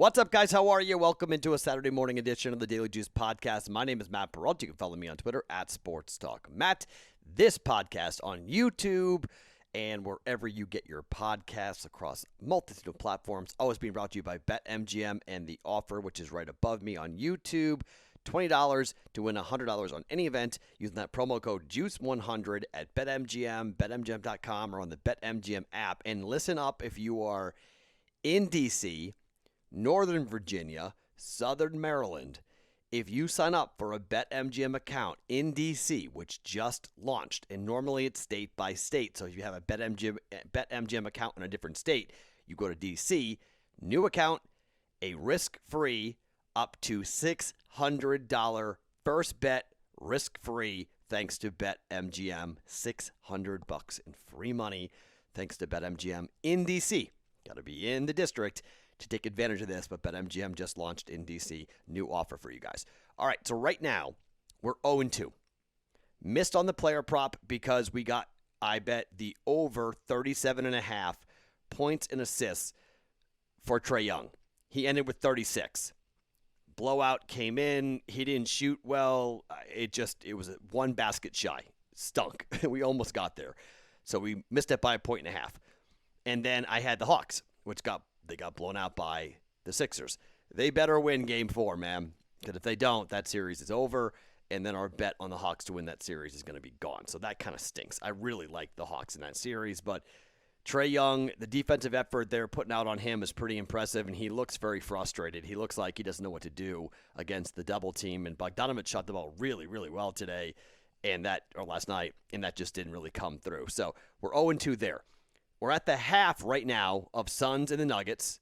What's up, guys? How are you? Welcome into a Saturday morning edition of the Daily Juice Podcast. My name is Matt Perrault. You can follow me on Twitter at Sports Talk Matt. This podcast on YouTube and wherever you get your podcasts across multitude of platforms. Always being brought to you by BetMGM and the offer, which is right above me on YouTube. $20 to win $100 on any event using that promo code JUICE100 at BetMGM, BetMGM.com, or on the BetMGM app. And listen up if you are in D.C., Northern Virginia, Southern Maryland. If you sign up for a BetMGM account in D.C., which just launched, and normally it's state by state, so if you have a BetMGM account in a different state, you go to D.C., new account, a risk-free, up to $600 first bet, risk-free, thanks to BetMGM. $600 in free money, thanks to BetMGM in D.C. Got to be in the district to take advantage of this, but BetMGM just launched in D.C. New offer for you guys. All right, so right now, we're 0-2. Missed on the player prop because we got, I bet, the over 37.5 points and assists for Trae Young. He ended with 36. Blowout came in. He didn't shoot well. It was one basket shy. Stunk. We almost got there. So we missed it by 1.5 points. And then I had the Hawks, which they got blown out by the Sixers. They better win Game 4, man. Because if they don't, that series is over, and then our bet on the Hawks to win that series is going to be gone. So that kind of stinks. I really like the Hawks in that series, but Trae Young, the defensive effort they're putting out on him is pretty impressive, and he looks very frustrated. He looks like he doesn't know what to do against the double team, and Bogdanović shot the ball really, really well today, or last night, and that just didn't really come through. So we're 0-2 there. We're at the half right now of Suns and the Nuggets,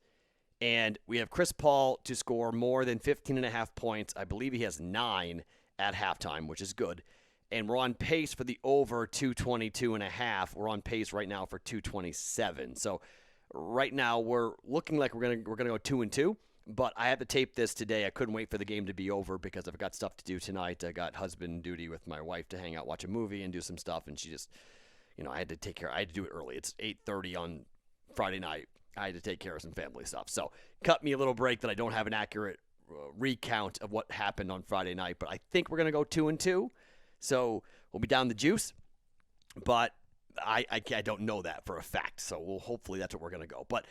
and we have Chris Paul to score more than 15.5 points. I believe he has 9 at halftime, which is good. And we're on pace for the over 222.5. We're on pace right now for 227. So right now we're looking like we're gonna go 2-2. But I had to tape this today. I couldn't wait for the game to be over because I've got stuff to do tonight. I got husband duty with my wife to hang out, watch a movie, and do some stuff. And she just, I had to take care. I had to do it early. It's 8:30 on Friday night. I had to take care of some family stuff. So cut me a little break that I don't have an accurate recount of what happened on Friday night. But I think we're gonna go 2-2. So we'll be down the juice, but I don't know that for a fact. So hopefully that's what we're going to go. But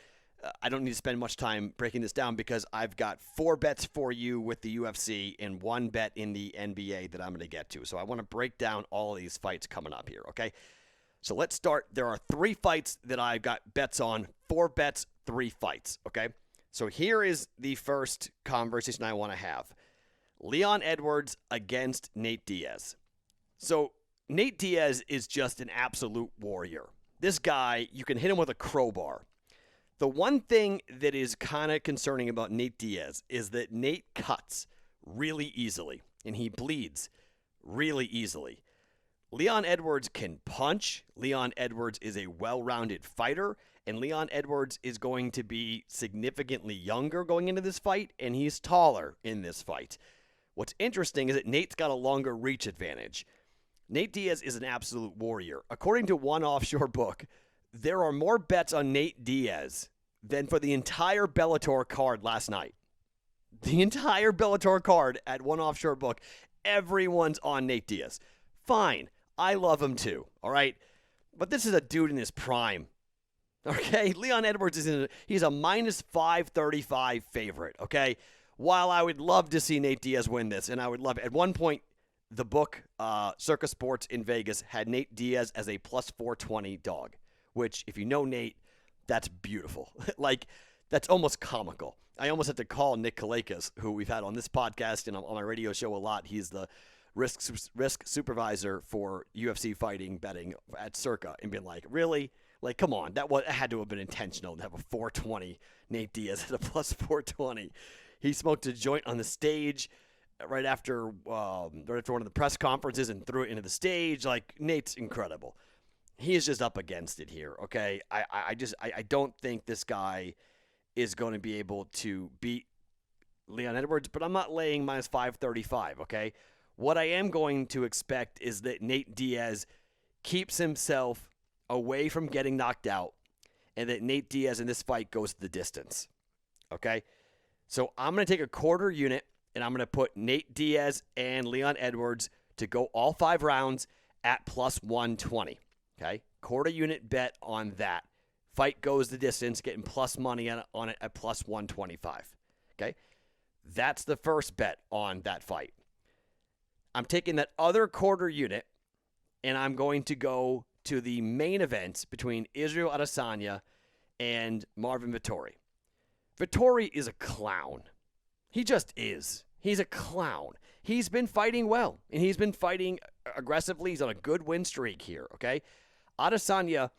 I don't need to spend much time breaking this down because I've got 4 bets for you with the UFC and 1 bet in the NBA that I'm going to get to. So I want to break down all of these fights coming up here, okay? So let's start. There are 3 fights that I've got bets on. 4 bets, 3 fights, okay? So here is the first conversation I want to have. Leon Edwards against Nate Diaz. So Nate Diaz is just an absolute warrior. This guy, you can hit him with a crowbar. The one thing that is kind of concerning about Nate Diaz is that Nate cuts really easily, and he bleeds really easily. Leon Edwards can punch. Leon Edwards is a well-rounded fighter, and Leon Edwards is going to be significantly younger going into this fight, and he's taller in this fight. What's interesting is that Nate's got a longer reach advantage. Nate Diaz is an absolute warrior. According to one offshore book, there are more bets on Nate Diaz than for the entire Bellator card last night. The entire Bellator card at one offshore book, everyone's on Nate Diaz. Fine. I love him too, all right? But this is a dude in his prime, okay? Leon Edwards he's a minus 535 favorite, okay? While I would love to see Nate Diaz win this, and I would love it. At one point, the book, Circa Sports in Vegas, had Nate Diaz as a plus 420 dog, which, if you know Nate, that's beautiful. That's almost comical. I almost had to call Nick Kalakas, who we've had on this podcast and on my radio show a lot. He's the risk supervisor for UFC fighting betting at Circa, and been like, really? Come on. That had to have been intentional to have a 420 Nate Diaz at a plus 420. He smoked a joint on the stage right after one of the press conferences and threw it into the stage. Nate's incredible. He is just up against it here, okay? I don't think this guy is going to be able to beat Leon Edwards, but I'm not laying minus 535, okay? What I am going to expect is that Nate Diaz keeps himself away from getting knocked out, and that Nate Diaz in this fight goes the distance, okay? So I'm going to take a quarter unit, and I'm going to put Nate Diaz and Leon Edwards to go all 5 rounds at plus 120. Okay? Quarter unit bet on that. Fight goes the distance, getting plus money on it at plus 125. Okay? That's the first bet on that fight. I'm taking that other quarter unit, and I'm going to go to the main event between Israel Adesanya and Marvin Vettori. Vettori is a clown. He just is. He's a clown. He's been fighting well, and he's been fighting aggressively. He's on a good win streak here, okay? Adesanya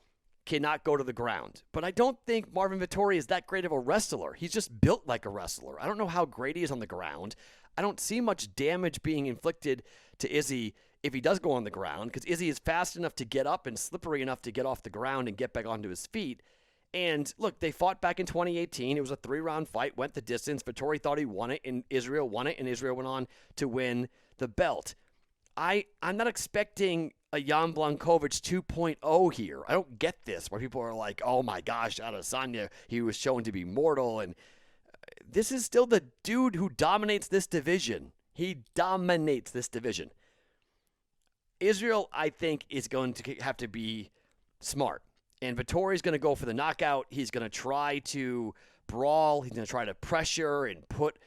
cannot go to the ground, but I don't think Marvin Vettori is that great of a wrestler. He's just built like a wrestler. I don't know how great he is on the ground. I don't see much damage being inflicted to Izzy if he does go on the ground, because Izzy is fast enough to get up and slippery enough to get off the ground and get back onto his feet. And look, they fought back in 2018. It was a 3-round fight, went the distance. Vettori thought he won it, and Israel won it, and Israel went on to win the belt. I'm not expecting a Jan Blachowicz 2.0 here. I don't get this, where people are like, oh my gosh, Adesanya, he was shown to be mortal. And this is still the dude who dominates this division. He dominates this division. Israel, I think, is going to have to be smart. And Vettori's going to go for the knockout. He's going to try to brawl. He's going to try to pressure and put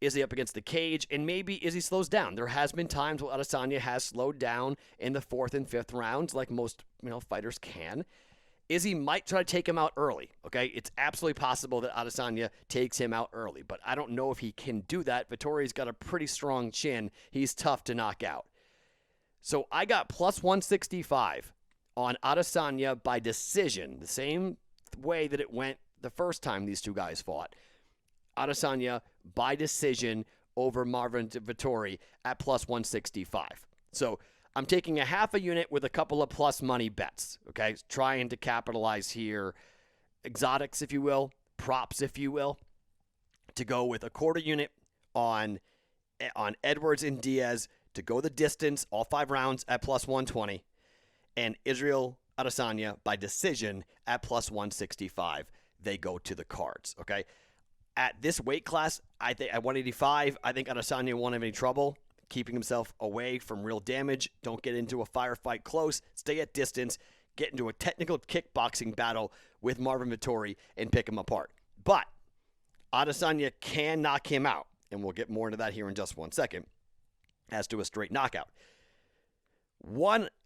Izzy up against the cage. And maybe Izzy slows down. There has been times where Adesanya has slowed down in the 4th and 5th rounds, like most fighters can. Izzy might try to take him out early, okay? It's absolutely possible that Adesanya takes him out early, but I don't know if he can do that. Vettori's got a pretty strong chin. He's tough to knock out. So I got plus 165 on Adesanya by decision, the same way that it went the first time these two guys fought. Adesanya by decision over Marvin Vettori at plus 165. So I'm taking a half a unit with a couple of plus money bets, okay? Trying to capitalize here. Exotics, if you will, props, if you will, to go with a quarter unit on Edwards and Diaz to go the distance, all 5 rounds at plus 120, and Israel Adesanya by decision at plus 165. They go to the cards, okay? At this weight class, I think at 185, I think Adesanya won't have any trouble keeping himself away from real damage. Don't get into a firefight close. Stay at distance. Get into a technical kickboxing battle with Marvin Vettori and pick him apart. But Adesanya can knock him out, and we'll get more into that here in just one second, as to a straight knockout.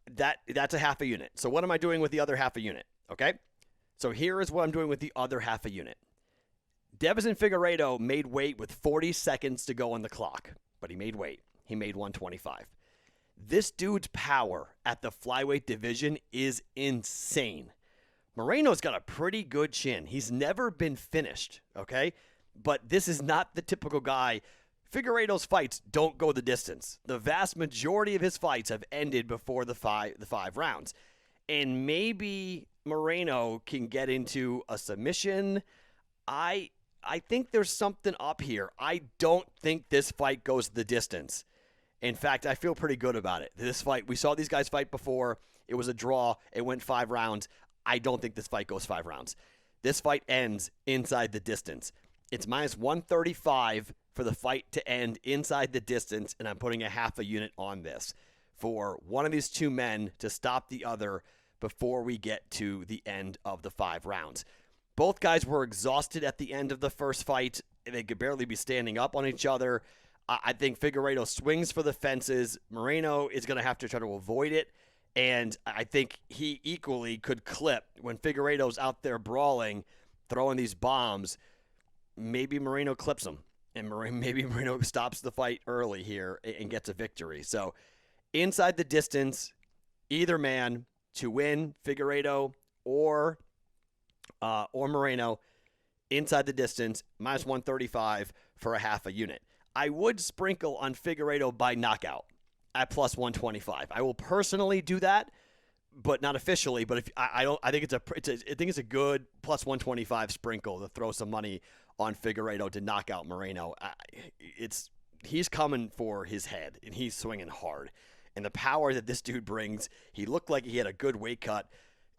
That's a half a unit. So what am I doing with the other half a unit? Okay? So here is what I'm doing with the other half a unit. Deiveson Figueiredo made weight with 40 seconds to go on the clock, but he made weight. He made 125. This dude's power at the flyweight division is insane. Moreno's got a pretty good chin. He's never been finished, okay? But this is not the typical guy. Figueiredo's fights don't go the distance. The vast majority of his fights have ended before the five rounds. And maybe Moreno can get into a submission. I think there's something up here. I don't think this fight goes the distance. In fact, I feel pretty good about it. This fight, we saw these guys fight before. It was a draw. It went 5 rounds. I don't think this fight goes 5 rounds. This fight ends inside the distance. It's minus 135 for the fight to end inside the distance, and I'm putting a half a unit on this for one of these two men to stop the other before we get to the end of the 5 rounds. Both guys were exhausted at the end of the first fight. They could barely be standing up on each other. I think Figueiredo swings for the fences. Moreno is going to have to try to avoid it. And I think he equally could clip when Figueiredo's out there brawling, throwing these bombs. Maybe Moreno clips him. And maybe Moreno stops the fight early here and gets a victory. So inside the distance, either man to win, Figueiredo or Moreno, inside the distance, minus 135 for a half a unit. I would sprinkle on Figueiredo by knockout at plus 125. I will personally do that, but not officially. But if I think it's a good plus 125 sprinkle to throw some money on Figueiredo to knock out Moreno. He's coming for his head, and he's swinging hard. And the power that this dude brings, he looked like he had a good weight cut.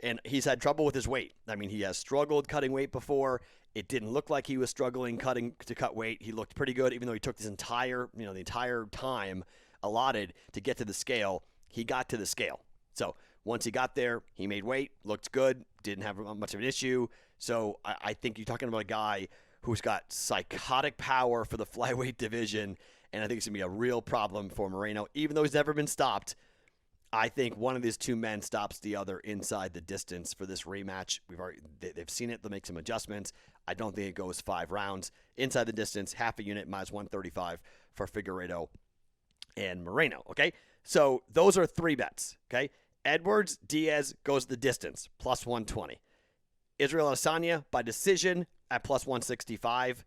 And he's had trouble with his weight. I mean, he has struggled cutting weight before. It didn't look like he was struggling to cut weight. He looked pretty good, even though he took the entire time allotted to get to the scale. He got to the scale. So once he got there, he made weight, looked good, didn't have much of an issue. So I think you're talking about a guy who's got psychotic power for the flyweight division, and I think it's going to be a real problem for Moreno, even though he's never been stopped. I think one of these two men stops the other inside the distance for this rematch. They've seen it. They'll make some adjustments. I don't think it goes 5 rounds. Inside the distance, half a unit, minus 135 for Figueiredo and Moreno, okay? So those are 3 bets, okay? Edwards, Diaz goes the distance, plus 120. Israel Adesanya by decision at plus 165.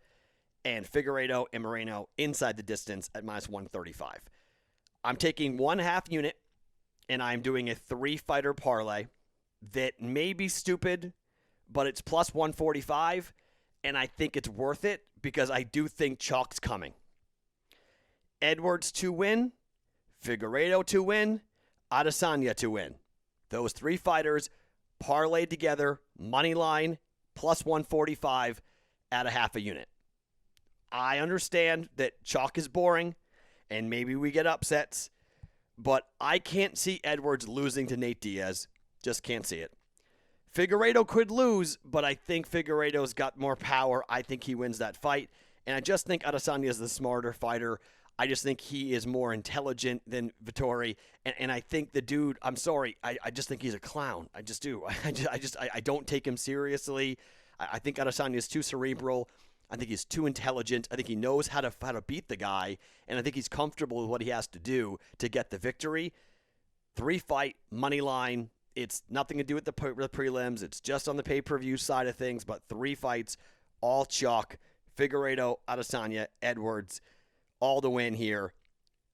And Figueiredo and Moreno inside the distance at minus 135. I'm taking 1/2 unit, and I'm doing a 3-fighter parlay that may be stupid, but it's plus 145, and I think it's worth it because I do think chalk's coming. Edwards to win, Figueiredo to win, Adesanya to win. Those 3 fighters parlayed together, money line, plus 145 at a half a unit. I understand that chalk is boring, and maybe we get upsets, but I can't see Edwards losing to Nate Diaz. Just can't see it. Figueiredo could lose, but I think Figueiredo's got more power. I think he wins that fight, and I just think Adesanya is the smarter fighter. I just think he is more intelligent than Vettori, and I think the dude, I'm sorry, I just think he's a clown. I just do. I don't take him seriously. I think Adesanya is too cerebral. I think he's too intelligent. I think he knows how to beat the guy, and I think he's comfortable with what he has to do to get the victory. 3-fight, money line. It's nothing to do with the prelims. It's just on the pay-per-view side of things, but 3 fights, all chalk. Figueiredo, Adesanya, Edwards, all to win here.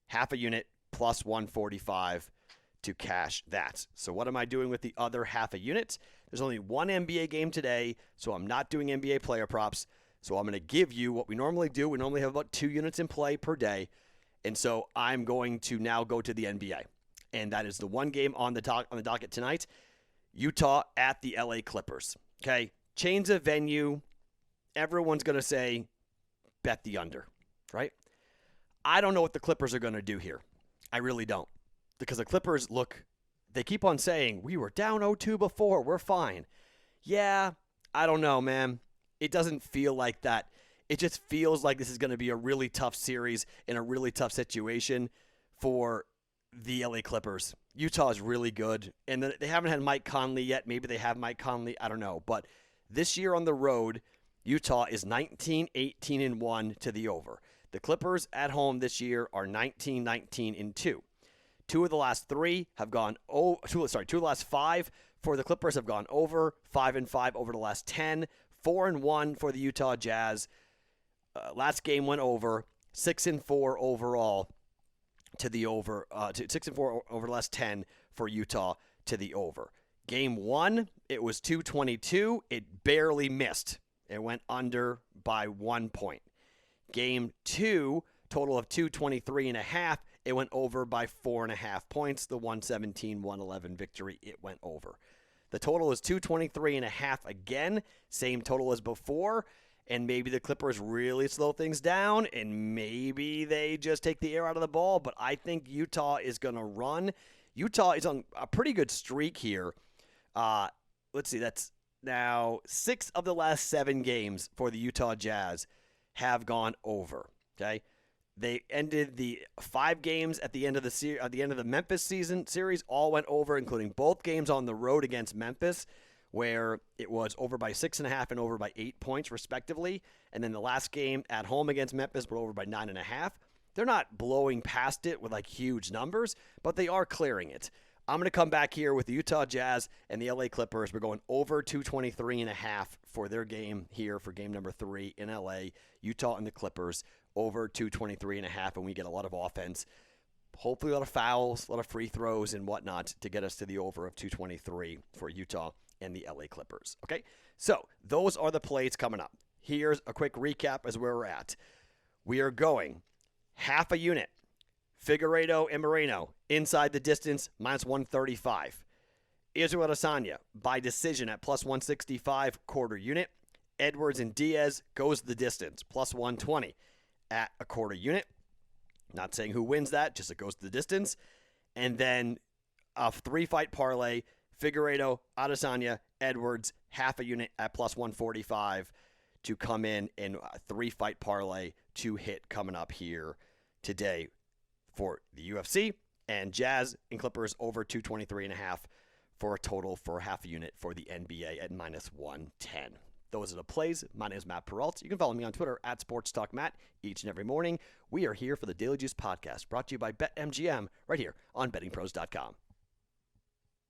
Half a unit, plus 145 to cash that. So what am I doing with the other half a unit? There's only one NBA game today, so I'm not doing NBA player props. So I'm going to give you what we normally do. We normally have about 2 units in play per day. And so I'm going to now go to the NBA. And that is the one game on the docket tonight. Utah at the LA Clippers. Okay? Change of venue. Everyone's going to say, bet the under. Right? I don't know what the Clippers are going to do here. I really don't. Because the Clippers they keep on saying, we were down 0-2 before. We're fine. Yeah, I don't know, man. It doesn't feel like that. It just feels like this is going to be a really tough series in a really tough situation for the LA Clippers. Utah is really good, and they haven't had Mike Conley yet. Maybe they have Mike Conley. I don't know. But this year on the road, Utah is 19-18-1 to the over. The Clippers at home this year are 19-19-2. 2 of the last 3 have gone two of the last 5 for the Clippers have gone over. 5-5 over the last 10. 4-1 for the Utah Jazz. Last game went over. 6-4 overall to the over. 6-4 over the last 10 for Utah to the over. Game 1, it was 222. It barely missed. It went under by 1 point. Game 2, total of 223.5. It went over by 4.5 points. The 117-111 victory, it went over. The total is 223.5 again, same total as before, and maybe the Clippers really slow things down, and maybe they just take the air out of the ball, but I think Utah is going to run. Utah is on a pretty good streak here. Let's see, that's now 6 of the last 7 games for the Utah Jazz have gone over, okay? They ended the 5 games at the end of the Memphis series, all went over, including both games on the road against Memphis, where it was over by 6.5 and over by 8 points, respectively. And then the last game at home against Memphis were over by 9.5. They're not blowing past it with huge numbers, but they are clearing it. I'm going to come back here with the Utah Jazz and the LA Clippers. We're going over 223.5 for their game here for game number 3 in LA. Utah and the Clippers over 223.5, and we get a lot of offense. Hopefully a lot of fouls, a lot of free throws and whatnot to get us to the over of 223 for Utah and the LA Clippers. Okay, so those are the plays coming up. Here's a quick recap as where we're at. We are going half a unit. Figueiredo and Moreno inside the distance, minus 135. Israel Adesanya by decision at plus 165 quarter unit. Edwards and Diaz goes the distance, plus 120 at a quarter unit. Not saying who wins that, just it goes the distance. And then a 3-fight parlay, Figueiredo, Adesanya, Edwards, half a unit at plus 145 to come in a 3-fight parlay to hit coming up here today for the UFC. And Jazz and Clippers over 223.5 for a total for half a unit for the NBA at minus 110. Those are the plays. My name is Matt Perrault. You can follow me on Twitter at SportsTalkMatt each and every morning. We are here for the Daily Juice podcast brought to you by BetMGM right here on BettingPros.com.